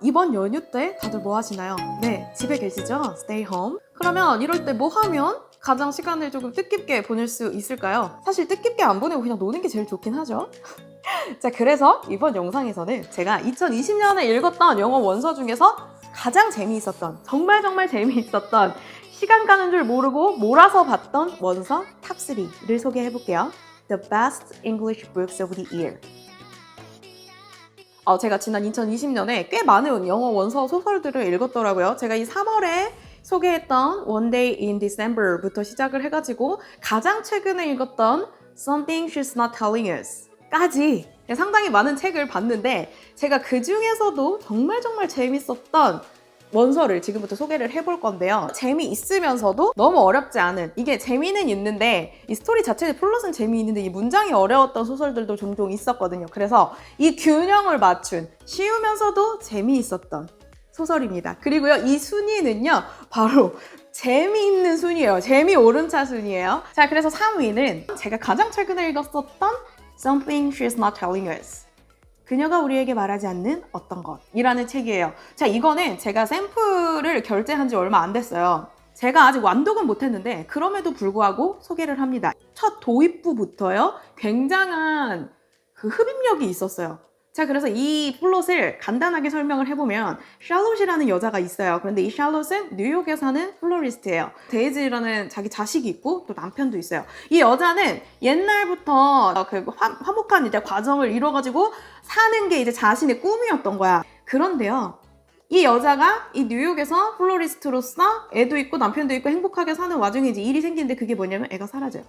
이번 연휴 때 다들 뭐 하시나요? 네, 집에 계시죠? Stay home. 그러면 이럴 때 뭐 하면 가장 시간을 조금 뜻깊게 보낼 수 있을까요? 사실 뜻깊게 안 보내고 그냥 노는 게 제일 좋긴 하죠. 자, 그래서 이번 영상에서는 제가 2020년에 읽었던 영어 원서 중에서 가장 재미있었던, 정말 재미있었던, 시간 가는 줄 모르고 몰아서 봤던 원서 탑3를 소개해볼게요. The best English books of the year. 제가 지난 2020년에 꽤 많은 영어 원서 소설들을 읽었더라고요. 제가 이 3월에 소개했던 One Day in December부터 시작을 해가지고 가장 최근에 읽었던 Something She's Not Telling Us 까지 상당히 많은 책을 봤는데 제가 그 중에서도 정말 재밌었던 원서를 지금부터 소개를 해볼 건데요. 재미있으면서도 너무 어렵지 않은, 이게 재미는 있는데 이 스토리 자체의 플롯은 재미있는데 이 문장이 어려웠던 소설들도 종종 있었거든요. 그래서 이 균형을 맞춘 쉬우면서도 재미있었던 소설입니다. 그리고요, 이 순위는요 바로 재미있는 순위예요. 재미 오른차 순위예요. 자, 그래서 3위는 제가 가장 최근에 읽었었던 Something She's Not Telling Us, 그녀가 우리에게 말하지 않는 어떤 것이라는 책이에요. 자, 이거는 제가 샘플을 결제한 지 얼마 안 됐어요. 제가 아직 완독은 못했는데 그럼에도 불구하고 소개를 합니다. 첫 도입부부터요 굉장한 그 흡입력이 있었어요. 자, 그래서 이 플롯을 간단하게 설명을 해보면 샬롯이라는 여자가 있어요. 그런데 이 샬롯은 뉴욕에 사는 플로리스트예요. 데이지라는 자기 자식이 있고 또 남편도 있어요. 이 여자는 옛날부터 그 화목한 이제 과정을 이뤄가지고 사는 게 이제 자신의 꿈이었던 거야. 그런데요, 이 여자가 이 뉴욕에서 플로리스트로서 애도 있고 남편도 있고 행복하게 사는 와중에 이제 일이 생기는데 그게 뭐냐면 애가 사라져요.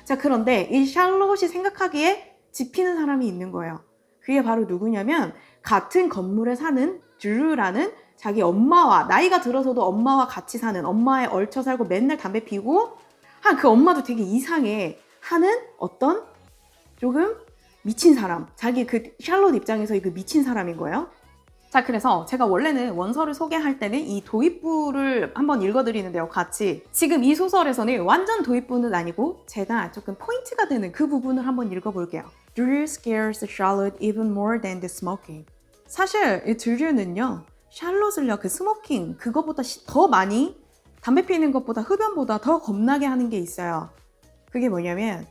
자, 그런데 이 샬롯이 생각하기에 지피는 사람이 있는 거예요. 그게 바로 누구냐면 같은 건물에 사는 드루라는 자기 엄마와, 나이가 들어서도 엄마와 같이 사는, 엄마에 얽혀 살고 맨날 담배 피우고 그 엄마도 되게 이상해 하는 어떤 조금 미친 사람, 자기 그 샬롯 입장에서 그 미친 사람인 거예요. 자, 그래서 제가 원래는 원서를 소개할 때는 이 도입부를 한번 읽어드리는데요, 같이. 지금 이 소설에서는 완전 도입부는 아니고 제가 조금 포인트가 되는 그 부분을 한번 읽어볼게요. Drew scares Charlotte even more than the smoking. 사실 이 드류는요, 샬롯을요, 그 스모킹, 그거보다 더 많이, 담배 피우는 것보다, 흡연보다 더 겁나게 하는 게 있어요. 그게 뭐냐면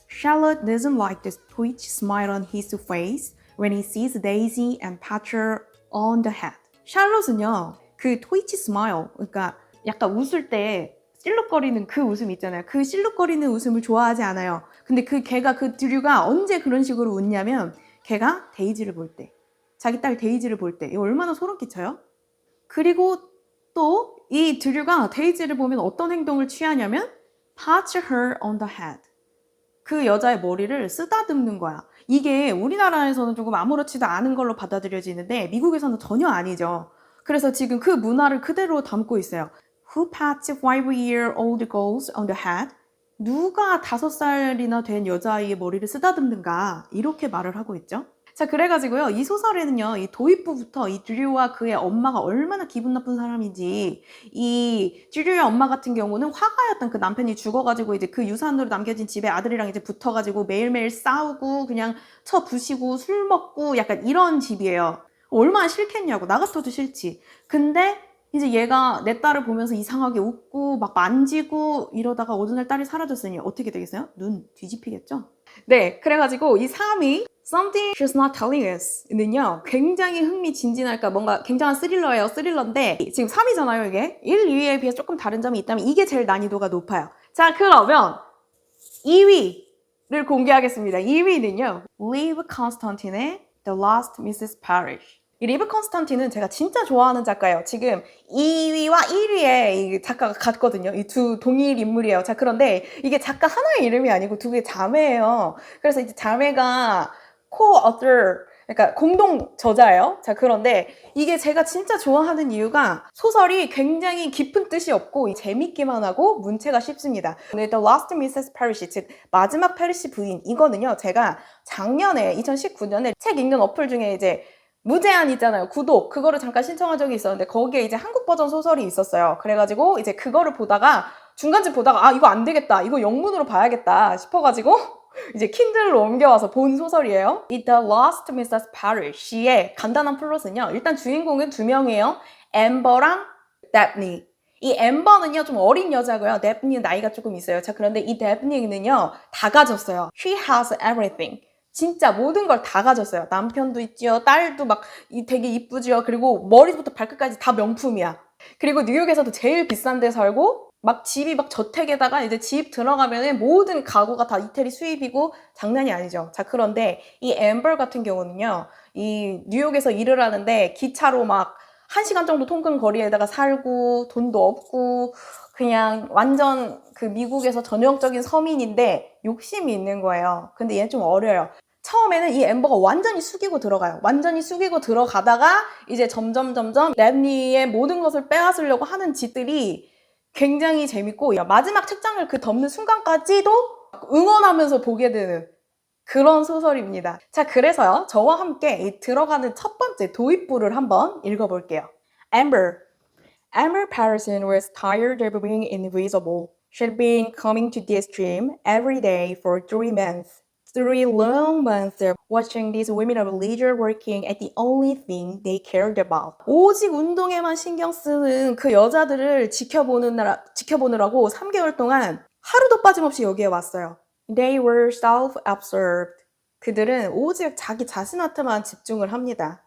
Charlotte doesn't like the twitch smile on his face when he sees Daisy and Patricia on the head. 샬롯은요, 그 트위치 스마일, 그러니까 약간 웃을 때 실룩거리는 그 웃음 있잖아요. 그 실룩거리는 웃음을 좋아하지 않아요. 근데 걔가, 그 드류가 언제 그런 식으로 웃냐면 걔가 데이지를 볼 때, 자기 딸 데이지를 볼 때, 이거 얼마나 소름 끼쳐요? 그리고 또 이 드류가 데이지를 보면 어떤 행동을 취하냐면 touch her on the head. 그 여자의 머리를 쓰다듬는 거야. 이게 우리나라에서는 조금 아무렇지도 않은 걸로 받아들여지는데 미국에서는 전혀 아니죠. 그래서 지금 그 문화를 그대로 담고 있어요. Who pats 5-year-old girls on the head? 누가 5살이나 된 여자아이의 머리를 쓰다듬는가? 이렇게 말을 하고 있죠. 자, 그래가지고요, 이 소설에는요, 이 도입부부터 이 드류와 그의 엄마가 얼마나 기분 나쁜 사람인지, 이 드류의 엄마 같은 경우는 화가였던 그 남편이 죽어가지고 이제 그 유산으로 남겨진 집에 아들이랑 이제 붙어가지고 매일매일 싸우고 그냥 쳐부시고 술 먹고 약간 이런 집이에요. 얼마나 싫겠냐고. 나 같아도 싫지. 근데 이제 얘가 내 딸을 보면서 이상하게 웃고 막 만지고 이러다가 어느 날 딸이 사라졌으니 어떻게 되겠어요? 눈 뒤집히겠죠? 네, 그래가지고 이 3위 Something She's Not Telling Us 는요, 굉장히 흥미진진할까, 뭔가 굉장한 스릴러예요. 스릴러인데 지금 3위잖아요. 이게 1, 2위에 비해서 조금 다른 점이 있다면 이게 제일 난이도가 높아요. 자, 그러면 2위를 공개하겠습니다. 2위는요, 리브 컨스탄틴의 The Last Mrs. Parrish. 이 리브 컨스탄틴은 제가 진짜 좋아하는 작가예요. 지금 2위와 1위에 이 작가가 같거든요. 이 두 동일 인물이에요. 자, 그런데 이게 작가 하나의 이름이 아니고 두 개의 자매예요. 그래서 이제 자매가 co-author, 그러니까 공동 저자예요. 자, 그런데 이게 제가 진짜 좋아하는 이유가 소설이 굉장히 깊은 뜻이 없고 재밌기만 하고 문체가 쉽습니다. 오늘 The Last Mrs. Parrish, 즉 마지막 페리시 부인, 이거는요, 제가 작년에 2019년에 책 읽는 어플 중에 이제 무제한 있잖아요. 구독. 그거를 잠깐 신청한 적이 있었는데 거기에 이제 한국 버전 소설이 있었어요. 그래가지고 이제 그거를 보다가 중간쯤 보다가 이거 안 되겠다. 이거 영문으로 봐야겠다 싶어가지고 이제 킨들로 옮겨와서 본 소설이에요. The Lost Mrs. Parrish의 간단한 플롯은요. 일단 주인공은 두 명이에요. 엠버랑 데프니. 이 엠버는요 좀 어린 여자고요. 데프니는 나이가 조금 있어요. 자, 그런데 이 데프니는요 다 가졌어요. She has everything. 진짜 모든 걸 다 가졌어요. 남편도 있지요. 딸도 막 되게 이쁘지요. 그리고 머리부터 발끝까지 다 명품이야. 그리고 뉴욕에서도 제일 비싼 데 살고 막 집이 막 저택에다가 이제 집 들어가면은 모든 가구가 다 이태리 수입이고 장난이 아니죠. 자, 그런데 이 엠버 같은 경우는요. 이 뉴욕에서 일을 하는데 기차로 막 1시간 정도 통근 거리에다가 살고 돈도 없고 그냥 완전 그 미국에서 전형적인 서민인데 욕심이 있는 거예요. 근데 얘는 좀 어려요. 처음에는 이 엠버가 완전히 숙이고 들어가요. 완전히 숙이고 들어가다가 이제 점점 랩니의 모든 것을 빼앗으려고 하는 짓들이 굉장히 재밌고 마지막 책장을 그 덮는 순간까지도 응원하면서 보게 되는 그런 소설입니다. 자, 그래서요. 저와 함께 이 들어가는 첫 번째 도입부를 한번 읽어볼게요. Amber. Amber Patterson was tired of being invisible. She'd been coming to this gym every day for 3 months. 3 long months of watching these women of leisure working at the only thing they cared about. 오직 운동에만 신경 쓰는 그 여자들을 지켜보느라고 3개월 동안 하루도 빠짐없이 여기에 왔어요. They were self-absorbed. 그들은 오직 자기 자신한테만 집중을 합니다.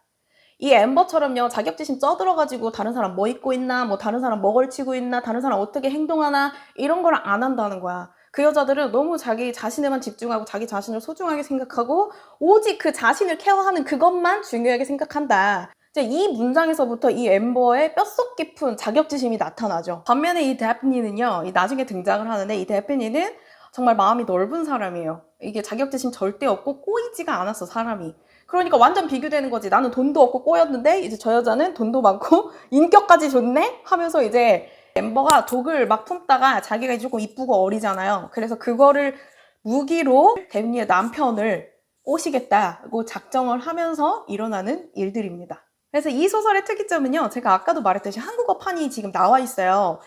이 엠버처럼요, 자격지심 쪄들어가지고 다른 사람 뭐 입고 있나, 뭐 다른 사람 뭐 걸치고 있나, 다른 사람 어떻게 행동하나 이런 걸 안 한다는 거야. 그 여자들은 너무 자기 자신에만 집중하고 자기 자신을 소중하게 생각하고 오직 그 자신을 케어하는 그것만 중요하게 생각한다. 이제 이 문장에서부터 이 엠버의 뼛속 깊은 자격지심이 나타나죠. 반면에 이 데프니는요, 나중에 등장을 하는데 이 데프니는 정말 마음이 넓은 사람이에요. 이게 자격지심 절대 없고 꼬이지가 않았어, 사람이. 그러니까 완전 비교되는 거지. 나는 돈도 없고 꼬였는데 이제 저 여자는 돈도 많고 인격까지 좋네? 하면서 이제 엠버가 독을 막 품다가 자기가 조금 이쁘고 어리잖아요. 그래서 그거를 무기로 데프니의 남편을 꼬시겠다고 작정을 하면서 일어나는 일들입니다. 그래서 이 소설의 특이점은요. 제가 아까도 말했듯이 한국어판이 지금 나와 있어요.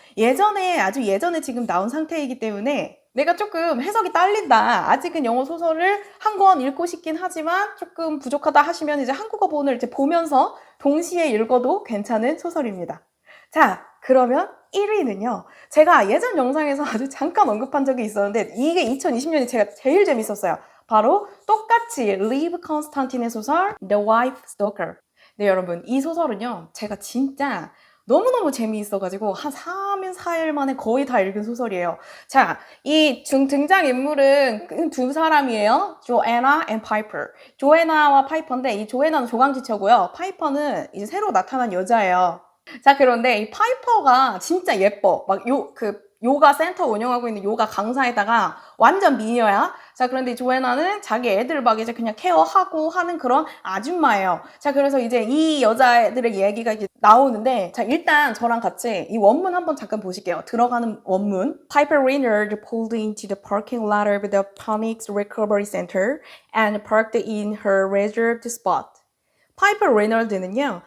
아주 예전에 지금 나온 상태이기 때문에 내가 조금 해석이 딸린다. 아직은 영어 소설을 한 권 읽고 싶긴 하지만 조금 부족하다 하시면 이제 한국어본을 이제 보면서 동시에 읽어도 괜찮은 소설입니다. 자, 그러면 1위는요. 제가 예전 영상에서 아주 잠깐 언급한 적이 있었는데 이게 2020년이 제가 제일 재밌었어요. 바로 똑같이 리브 컨스탄틴의 소설 The Wife Stalker. 네, 여러분, 이 소설은요. 제가 진짜 너무너무 재미있어가지고 한 3일, 4일 만에 거의 다 읽은 소설이에요. 자, 이 등장인물은 두 사람이에요. 조애나 and 파이퍼. 조애나와 파이퍼인데 이 조애나는 조강지처고요. 파이퍼는 이제 새로 나타난 여자예요. 자, 그런데 이 파이퍼가 진짜 예뻐. 막 요가 센터 운영하고 있는 요가 강사에다가 완전 미녀야. 자, 그런데 조애나는 자기 애들 막 이제 그냥 케어하고 하는 그런 아줌마예요. 자, 그래서 이제 이 여자애들의 얘기가 이제 나오는데, 자, 일단 저랑 같이 이 원문 한번 잠깐 보실게요. 들어가는 원문. Piper Reynard pulled into the parking lot of the Panics Recovery Center and parked in her reserved spot. 파이퍼 레이널드는요.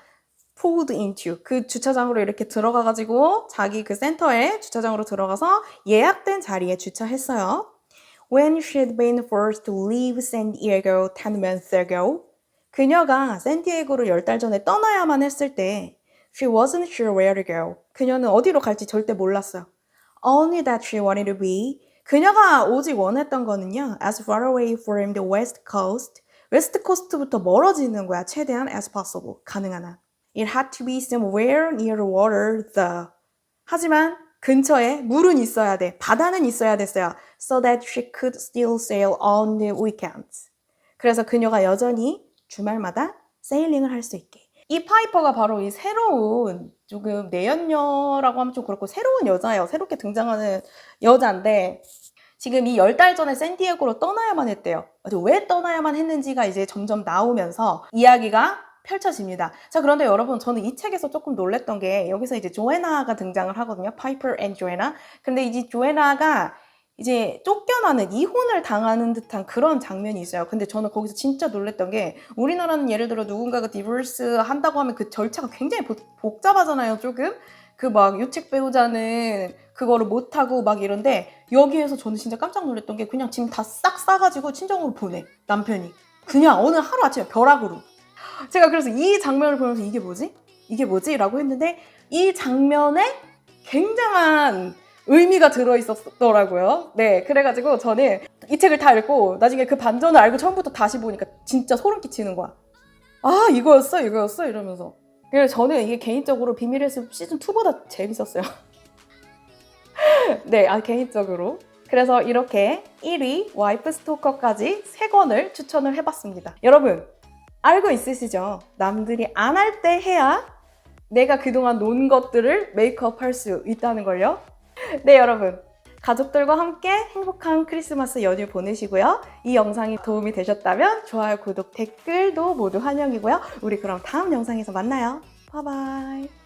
pulled into 그 주차장으로 이렇게 들어가가지고 자기 그 센터에 주차장으로 들어가서 예약된 자리에 주차했어요. When she'd been forced to leave San Diego 10 months ago, 그녀가 샌디에고를 10달 전에 떠나야만 했을 때 she wasn't sure where to go. 그녀는 어디로 갈지 절대 몰랐어요. Only that she wanted to be. 그녀가 오직 원했던 거는요. as far away from the west coast. 웨스트 코스트부터 멀어지는 거야. 최대한 as possible. 가능한 한. It had to be somewhere near the water, though. 하지만 근처에 물은 있어야 돼. 바다는 있어야 됐어요. So that she could still sail on the weekends. 그래서 그녀가 여전히 주말마다 세일링을 할 수 있게. 이 파이퍼가 바로 이 새로운 조금 내연녀라고 하면 좀 그렇고 새로운 여자예요. 새롭게 등장하는 여자인데 지금 이 10달 전에 샌디에고로 떠나야만 했대요. 왜 떠나야만 했는지가 이제 점점 나오면서 이야기가 펼쳐집니다. 자, 그런데 여러분, 저는 이 책에서 조금 놀랬던 게 여기서 이제 조애나가 등장을 하거든요. 파이퍼 앤 조애나. 근데 이제 조애나가 이제 쫓겨나는 이혼을 당하는 듯한 그런 장면이 있어요. 근데 저는 거기서 진짜 놀랬던 게 우리나라는 예를 들어 누군가가 디vor스 한다고 하면 그 절차가 굉장히 복잡하잖아요, 조금. 그 막 유책 배우자는 그거를 못하고 막 이런데 여기에서 저는 진짜 깜짝 놀랐던 게 그냥 짐 다 싹 싸가지고 친정으로 보내 남편이 그냥 어느 하루아침에 벼락으로. 제가 그래서 이 장면을 보면서 이게 뭐지? 이게 뭐지? 라고 했는데 이 장면에 굉장한 의미가 들어있었더라고요. 네, 그래가지고 저는 이 책을 다 읽고 나중에 그 반전을 알고 처음부터 다시 보니까 진짜 소름 끼치는 거야. 아, 이거였어? 이러면서. 그래서 저는 이게 개인적으로 비밀의 숲 시즌2보다 재밌었어요. 네, 개인적으로. 그래서 이렇게 1위 와이프 스토커까지 3권을 추천을 해봤습니다. 여러분, 알고 있으시죠? 남들이 안 할 때 해야 내가 그동안 논 것들을 메이크업 할 수 있다는 걸요. 네, 여러분. 가족들과 함께 행복한 크리스마스 연휴 보내시고요. 이 영상이 도움이 되셨다면 좋아요, 구독, 댓글도 모두 환영이고요. 우리 그럼 다음 영상에서 만나요. 바이바이.